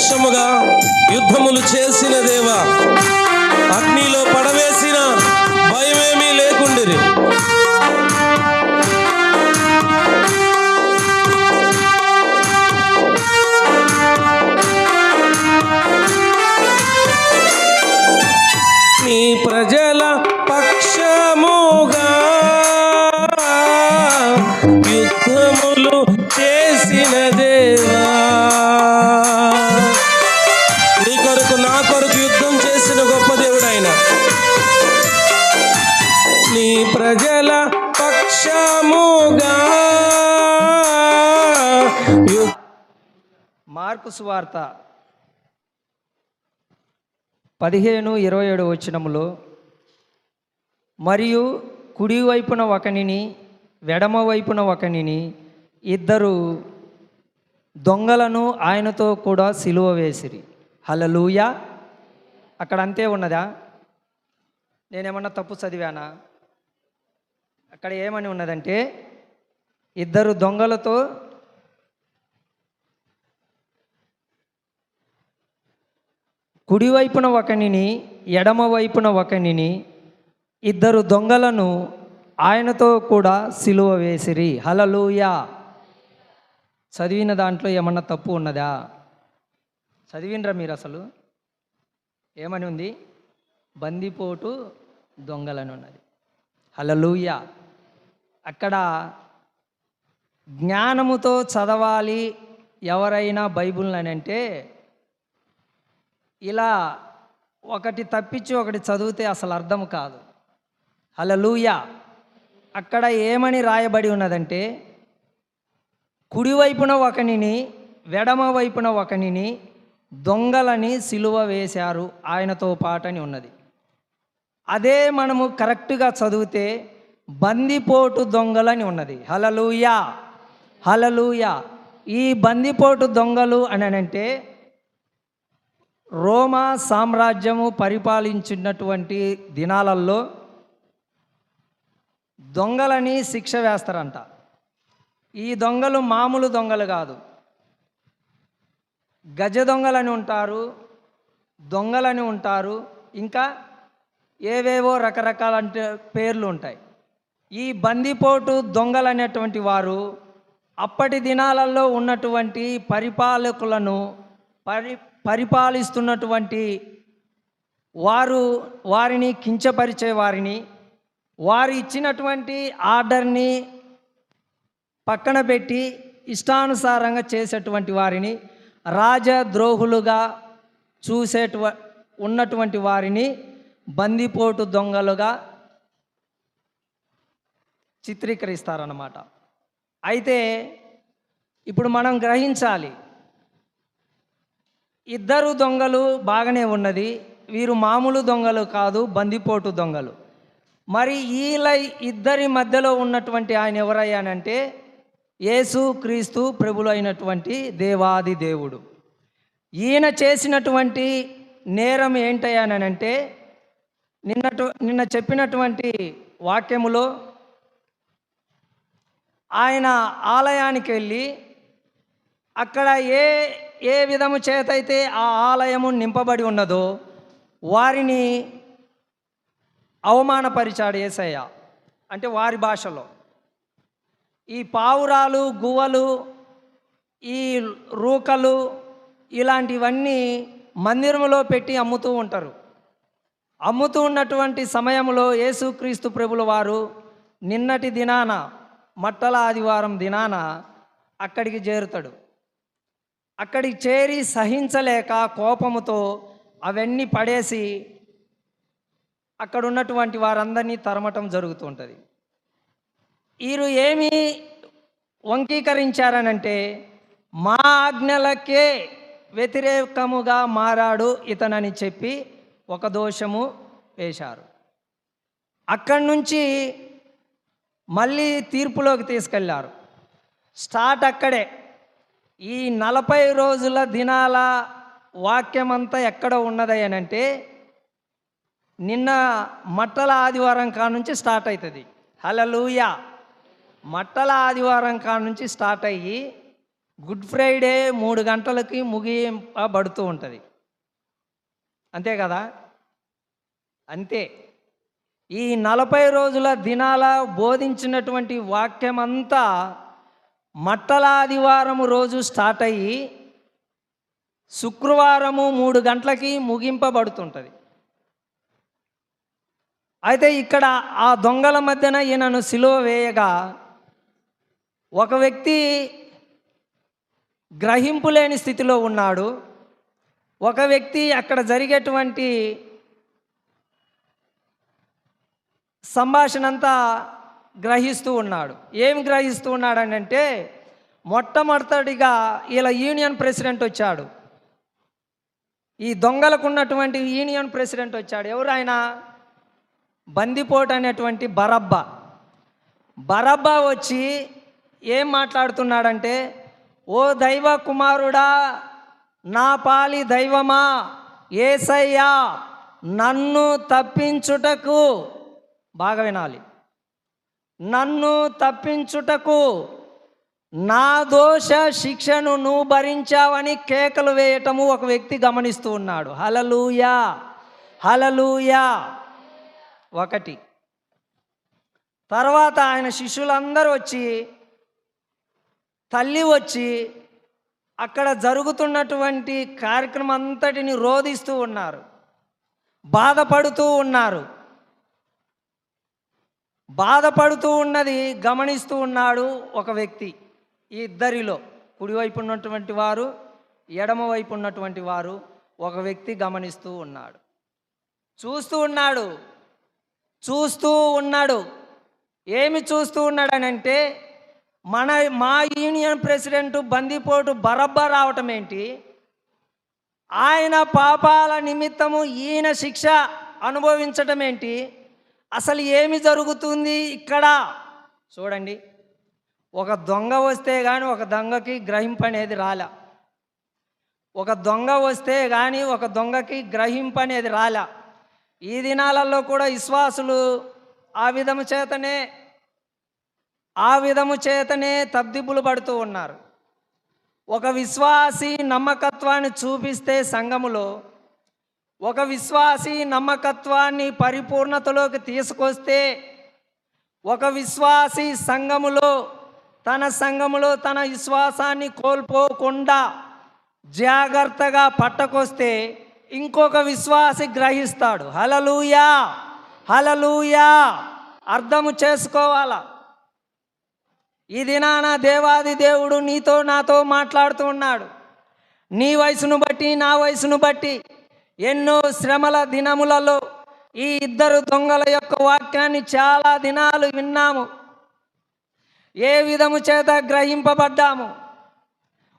పక్షముగా యుద్ధములు చేసిన దేవా, అగ్నిలో పడవేసిన భయమేమీ లేకుండిరి. నీ ప్రజల పక్షముగా యుద్ధములు చేసిన దేవా, నీ కొరకు నా కొరకు యుద్ధం చేసిన గొప్ప దేవుడు ఆయన. నీ ప్రజల పక్షముగా. మార్కు సువార్త 15:27 వచనములో, మరియు కుడి వైపున ఒకనిని ఎడమ వైపున ఒకనిని ఇద్దరు దొంగలను ఆయనతో కూడా సిలువ వేసిరి. హల్లెలూయా. అక్కడ అంతే ఉన్నదా? నేనేమన్నా తప్పు చదివానా? అక్కడ ఏమని ఉన్నదంటే, ఇద్దరు దొంగలతో కుడివైపున ఒకనిని ఎడమ వైపున ఒకనిని ఇద్దరు దొంగలను ఆయనతో కూడా సిలువ వేసిరి. హల్లెలూయా. చదివిన దాంట్లో ఏమన్నా తప్పు ఉన్నదా? చదివినరా మీరు? అసలు ఏమని ఉంది? బందిపోటు దొంగలను ఉన్నది. హల్లెలూయా. అక్కడ జ్ఞానముతో చదవాలి ఎవరైనా బైబిల్ని అని అంటే, ఇలా ఒకటి తప్పించి ఒకటి చదివితే అసలు అర్థం కాదు. హల్లెలూయా. అక్కడ ఏమని రాయబడి ఉన్నదంటే, కుడివైపున ఒకనిని ఎడమ వైపున ఒకనిని దొంగలని సిలువ వేశారు ఆయనతో పాటని ఉన్నది. అదే మనము కరెక్ట్గా చదివితే బందిపోటు దొంగలని ఉన్నది. హల్లెలూయా. హల్లెలూయా. ఈ బందిపోటు దొంగలు అని అంటే, రోమా సామ్రాజ్యము పరిపాలించినటువంటి దినాలలో దొంగలని శిక్ష వేస్తారంట. ఈ దొంగలు మామూలు దొంగలు కాదు. గజ దొంగలని ఉంటారు, దొంగలని ఉంటారు, ఇంకా ఏవేవో రకరకాల పేర్లు ఉంటాయి. ఈ బందిపోటు దొంగలు అనేటువంటి వారు అప్పటి దినాలలో ఉన్నటువంటి పరిపాలకులను పరిపాలిస్తున్నటువంటి వారిని కించపరిచే వారిని, వారు ఇచ్చినటువంటి ఆర్డర్ని పక్కన పెట్టి ఇష్టానుసారంగా చేసేటువంటి వారిని, రాజద్రోహులుగా ఉన్నటువంటి వారిని బందిపోటు దొంగలుగా చిత్రీకరిస్తారన్నమాట. అయితే ఇప్పుడు మనం గ్రహించాలి, ఇద్దరు దొంగలు బాగానే ఉన్నది, వీరు మామూలు దొంగలు కాదు, బందిపోటు దొంగలు. మరి వీళ్ళ ఇద్దరి మధ్యలో ఉన్నటువంటి ఆయన ఎవరయ్యానంటే, యేసు క్రీస్తు ప్రభులు అయినటువంటి దేవాది దేవుడు. ఈయన చేసినటువంటి నేరం ఏంటయ్యానంటే, నిన్న చెప్పినటువంటి వాక్యములో ఆయన ఆలయానికి వెళ్ళి అక్కడ ఏ విధము చేతైతే ఆ ఆలయము నింపబడి ఉన్నదో వారిని అవమానపరిచాడు యేసయ్య. అంటే వారి భాషలో ఈ పావురాలు, గువ్వలు, ఈ రూకలు ఇలాంటివన్నీ మందిరంలో పెట్టి అమ్ముతూ ఉంటారు. అమ్ముతూ ఉన్నటువంటి సమయంలో యేసుక్రీస్తు ప్రభుల వారు నిన్నటి దినాన, మట్టల ఆదివారం దినాన అక్కడికి చేరుతాడు. అక్కడికి చేరి సహించలేక కోపముతో అవన్నీ పడేసి అక్కడ ఉన్నటువంటి వారందరినీ తరమటం జరుగుతూ ఉంటుంది. వీరు ఏమి వంకీకరించారనంటే, మా ఆజ్ఞలకే వ్యతిరేకముగా మారాడు ఇతనని చెప్పి ఒక దోషము వేశారు. అక్కడి నుంచి మళ్ళీ తీర్పులోకి తీసుకెళ్లారు. స్టార్ట్ అక్కడే. ఈ 40 రోజుల దినాల వాక్యమంతా ఎక్కడ ఉన్నది అని అంటే, నిన్న మట్టల ఆదివారం కాడ నుంచి స్టార్ట్ అవుతుంది. హల్లెలూయా. మట్టల ఆదివారం కాడ నుంచి స్టార్ట్ అయ్యి గుడ్ ఫ్రైడే 3 గంటలకి ముగింపబడుతూ ఉంటుంది. అంతే కదా? అంతే. ఈ 40 రోజుల దినాల బోధించినటువంటి వాక్యమంతా మట్టల ఆదివారం రోజు స్టార్ట్ అయ్యి శుక్రవారము 3 గంటలకి ముగింపబడుతుంటుంది. అయితే ఇక్కడ ఆ దొంగల మధ్యన ఈయనను సిలువ వేయగా ఒక వ్యక్తి గ్రహింపు లేని స్థితిలో ఉన్నాడు. ఒక వ్యక్తి అక్కడ జరిగేటువంటి సంభాషణ అంతా గ్రహిస్తూ ఉన్నాడు. ఏం గ్రహిస్తూ ఉన్నాడనంటే, మొట్టమొదటిగా ఇలా యూనియన్ ప్రెసిడెంట్ వచ్చాడు. ఈ దొంగలకు ఉన్నటువంటి యూనియన్ ప్రెసిడెంట్ వచ్చాడు. ఎవరు ఆయన? బందిపోటు అనేటువంటి బరబ్బా వచ్చి ఏం మాట్లాడుతున్నాడంటే, ఓ దైవ కుమారుడా, నా పాలి దైవమా, యేసయ్యా, నన్ను తప్పించుటకు, బాగా వినాలి, నన్ను తప్పించుటకు నా దోష శిక్షను నువ్వు భరించావని కేకలు వేయటము ఒక వ్యక్తి గమనిస్తూ ఉన్నాడు. హల్లెలూయా, హల్లెలూయా. ఒకటి. తర్వాత ఆయన శిష్యులందరూ వచ్చి, తల్లి వచ్చి అక్కడ జరుగుతున్నటువంటి కార్యక్రమం అంతటిని రోధిస్తూ ఉన్నారు, బాధపడుతూ ఉన్నారు. బాధపడుతూ ఉన్నది గమనిస్తూ ఉన్నాడు ఒక వ్యక్తి. ఈ ఇద్దరిలో కుడివైపు ఉన్నటువంటి వారు, ఎడమ వైపు ఉన్నటువంటి వారు ఒక వ్యక్తి గమనిస్తూ ఉన్నాడు. చూస్తూ ఉన్నాడు. ఏమి చూస్తూ ఉన్నాడనంటే, మా యూనియన్ ప్రెసిడెంట్ బందిపోటు బరబ్బా రావటం ఏంటి, ఆయన పాపాల నిమిత్తము ఈయన శిక్ష అనుభవించటం ఏంటి, అసలు ఏమి జరుగుతుంది ఇక్కడ? చూడండి, ఒక దొంగ వస్తే కానీ ఒక దొంగకి గ్రహింపు అనేది రాలే. ఒక దొంగ వస్తే కానీ ఒక దొంగకి గ్రహింపు అనేది రాలే. ఈ దినాలలో కూడా విశ్వాసులు ఆ విధము చేతనే తబ్దిబ్బులు పడుతూ ఉన్నారు. ఒక విశ్వాసి నమ్మకత్వాన్ని చూపిస్తే సంఘములో, ఒక విశ్వాసి నమ్మకత్వాన్ని పరిపూర్ణతలోకి తీసుకొస్తే, ఒక విశ్వాసి సంఘములో తన విశ్వాసాన్ని కోల్పోకుండా జాగ్రత్తగా పట్టకొస్తే ఇంకొక విశ్వాసి గ్రహిస్తాడు. హల్లెలూయా, హల్లెలూయా. అర్థము చేసుకోవాలా. ఈ దినాన దేవాది దేవుడు నీతో నాతో మాట్లాడుతూ ఉన్నాడు. నీ వయసును బట్టి, నా వయసును బట్టి ఎన్నో శ్రమల దినములలో ఈ ఇద్దరు దొంగల యొక్క వాక్యాన్ని చాలా దినాలు విన్నాము. ఏ విధము చేత గ్రహింపబడ్డాము.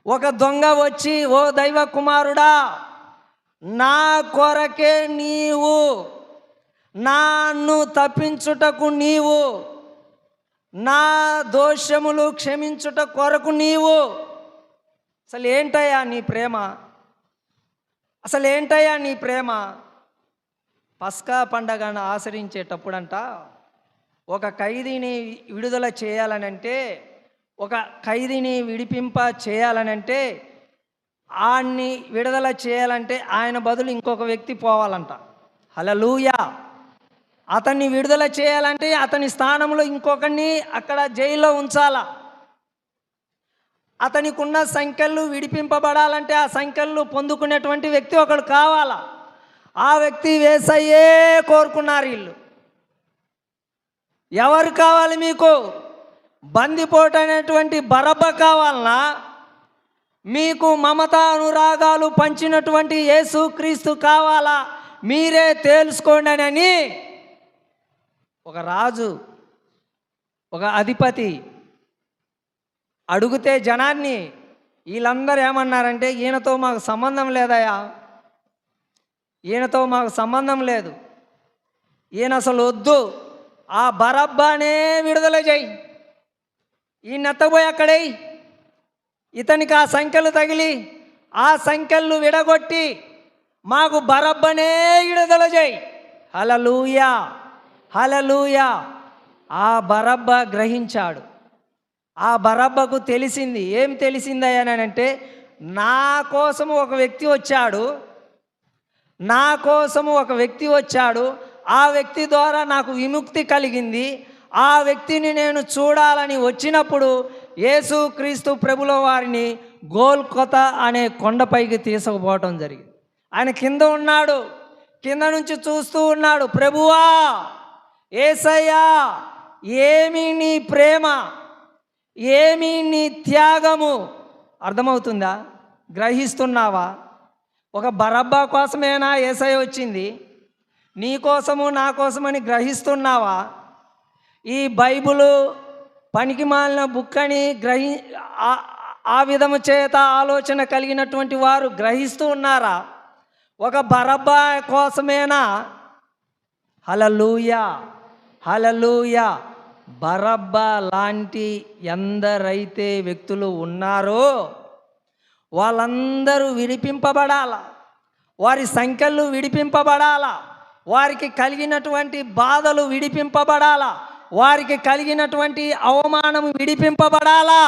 ఒక దొంగ వచ్చి, ఓ దైవ కుమారుడా, నా కొరకే నీవు, నన్ను తప్పించుటకు నీవు, నా దోషములు క్షమించుట కొరకు నీవు. అసలు ఏంటయ్యా నీ ప్రేమ? అసలు ఏంటయ్యా నీ ప్రేమ? పస్కా పండగను ఆచరించేటప్పుడంట ఒక ఖైదీని విడుదల చేయాలనంటే, ఒక ఖైదీని విడిపింప చేయాలనంటే, ఆయన్ని విడుదల చేయాలంటే ఆయన బదులు ఇంకొక వ్యక్తి పోవాలంట. హల్లెలూయా. అతన్ని విడుదల చేయాలంటే అతని స్థానంలో ఇంకొకరిని అక్కడ జైల్లో ఉంచాలా. అతనికి ఉన్న సంఖ్యలు విడిపింపబడాలంటే ఆ సంఖ్యలు పొందుకునేటువంటి వ్యక్తి ఒకడు కావాలా. ఆ వ్యక్తి యేసయ్యే కోరుకున్నారు వీళ్ళు. ఎవరు కావాలి మీకు? బందిపోటు అనేటువంటి బరబ్బా కావాలనా? మీకు మమతా అనురాగాలు పంచినటువంటి యేసుక్రీస్తు కావాలా? మీరే తేల్చుకోండి అని ఒక రాజు, ఒక అధిపతి అడిగితే జనాన్ని, వీళ్ళందరూ ఏమన్నారంటే, ఈయనతో మాకు సంబంధం లేదయ్యా, ఈయనతో మాకు సంబంధం లేదు, ఈయన అసలు వద్దు, ఆ బరబ్బానే విడుదల చేయి, ఈయన ఎత్తపోయి అక్కడే ఇతనికి ఆ సంఖ్యలు తగిలి ఆ సంఖ్యలు విడగొట్టి మాకు బరబ్బనే విడుదల చేయి. హల్లెలూయా, హల్లెలూయా. ఆ బరబ్బా గ్రహించాడు. ఆ బరబ్బకు తెలిసింది. ఏం తెలిసిందయ్యానంటే, నా కోసము ఒక వ్యక్తి వచ్చాడు, నా కోసము ఒక వ్యక్తి వచ్చాడు, ఆ వ్యక్తి ద్వారా నాకు విముక్తి కలిగింది. ఆ వ్యక్తిని నేను చూడాలని వచ్చినప్పుడు యేసుక్రీస్తు ప్రభుల వారిని గోల్కొత అనే కొండపైకి తీసుకుపోవటం జరిగింది. ఆయన కింద ఉన్నాడు, కింద నుంచి చూస్తూ ఉన్నాడు. ప్రభువా, యేసయ్యా, ఏమి నీ ప్రేమ, ఏమి నీ త్యాగము. అర్థమవుతుందా? గ్రహిస్తున్నావా? ఒక బరబ్బా కోసమేనా యేసయ్య వచ్చింది? నీ కోసము నా కోసమని గ్రహిస్తున్నావా? ఈ బైబిలు పనికి మాలిన బుక్ అని ఆ విధము చేత ఆలోచన కలిగినటువంటి వారు గ్రహిస్తూ ఉన్నారా? ఒక బరబ్బా కోసమేనా? హల్లెలూయా, హల్లెలూయా. బరబ్బా లాంటి ఎందరైతే వ్యక్తులు ఉన్నారో వాళ్ళందరూ విడిపింపబడాల, వారి సంఖ్యలు విడిపింపబడాల, వారికి కలిగినటువంటి బాధలు విడిపింపబడాల, వారికి కలిగినటువంటి అవమానం విడిపింపబడాలా.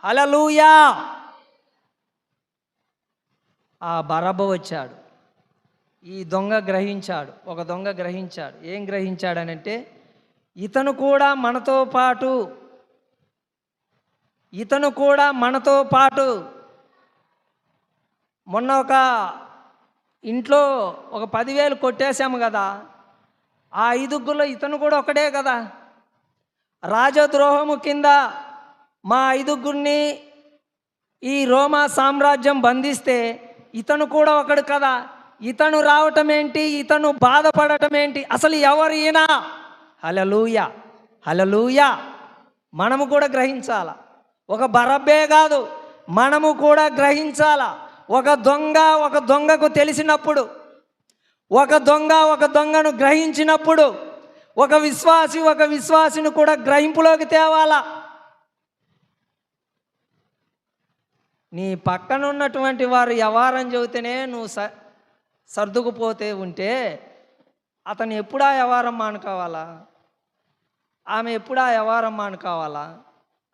హల్లెలూయా. ఆ బరబ్బ వచ్చాడు, ఈ దొంగ గ్రహించాడు. ఒక దొంగ గ్రహించాడు. ఏం గ్రహించాడనంటే, ఇతను కూడా మనతో పాటు మొన్న ఒక ఇంట్లో ఒక 10,000 కొట్టేశాము కదా, ఆ 5గురిలో ఇతను కూడా ఒకడే కదా. రాజద్రోహము కింద మా 5గురిని ఈ రోమా సామ్రాజ్యం బంధిస్తే ఇతను కూడా ఒకడు కదా. ఇతను రావటం ఏంటి, ఇతను బాధపడటం ఏంటి, అసలు ఎవరు ఈయన? హల్లెలూయా, హల్లెలూయా. మనము కూడా గ్రహించాల. ఒక బరబ్బే కాదు, మనము కూడా గ్రహించాల. ఒక దొంగకు తెలిసినప్పుడు, ఒక దొంగను గ్రహించినప్పుడు, ఒక విశ్వాసిని కూడా గ్రహింపులోకి తేవాలా. నీ పక్కన ఉన్నటువంటి వారు వ్యవహారం చెబితేనే నువ్వు సర్దుకుపోతే ఉంటే అతను ఎప్పుడు ఆ వ్యవహారం మానుకోవాలా? ఆమె ఎప్పుడు ఆ వ్యవహారం మానుకోవాలా?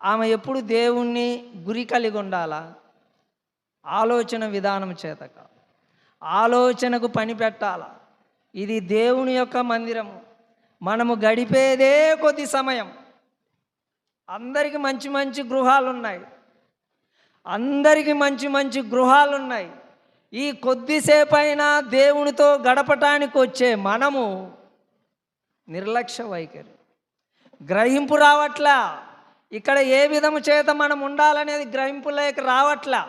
ఆమె ఎప్పుడు దేవుణ్ణి గురి కలిగి ఉండాలా? ఆలోచన విధానం చేత కాదు, ఆలోచనకు పని పెట్టాల. ఇది దేవుని యొక్క మందిరము, మనము గడిపేదే కొద్ది సమయం. అందరికీ మంచి మంచి గృహాలు ఉన్నాయి. ఈ కొద్దిసేపైనా దేవునితో గడపటానికి వచ్చే మనము నిర్లక్ష్య వైఖరి, గ్రహింపు రావట్లా. ఇక్కడ ఏ విధము చేత మనం ఉండాలనేది గ్రహింపులేక రావట్లా.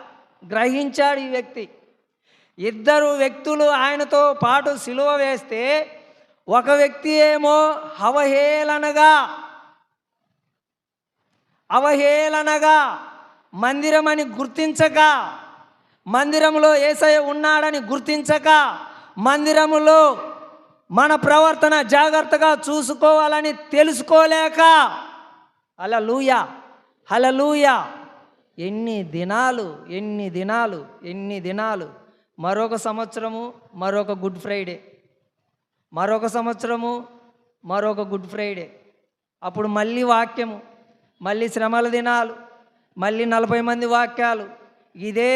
గ్రహించాడు ఈ వ్యక్తి. 2 వ్యక్తులు ఆయనతో పాటు సిలువ వేస్తే ఒక వ్యక్తి ఏమో అవహేళనగా మందిరమని గుర్తించక, మందిరంలో యేసయ్య ఉన్నాడని గుర్తించక, మందిరములో మన ప్రవర్తన జాగ్రత్తగా చూసుకోవాలని తెలుసుకోలేక, హల్లెలూయా, హల్లెలూయా. ఎన్ని దినాలు, మరొక సంవత్సరము, మరొక గుడ్ ఫ్రైడే, మరొక సంవత్సరము, మరొక గుడ్ ఫ్రైడే, అప్పుడు మళ్ళీ వాక్యము, మళ్ళీ శ్రమల దినాలు, మళ్ళీ 40 మంది వాక్యాలు. ఇదే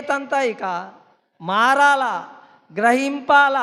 తంత ఇక మారాల, గ్రహింపాల.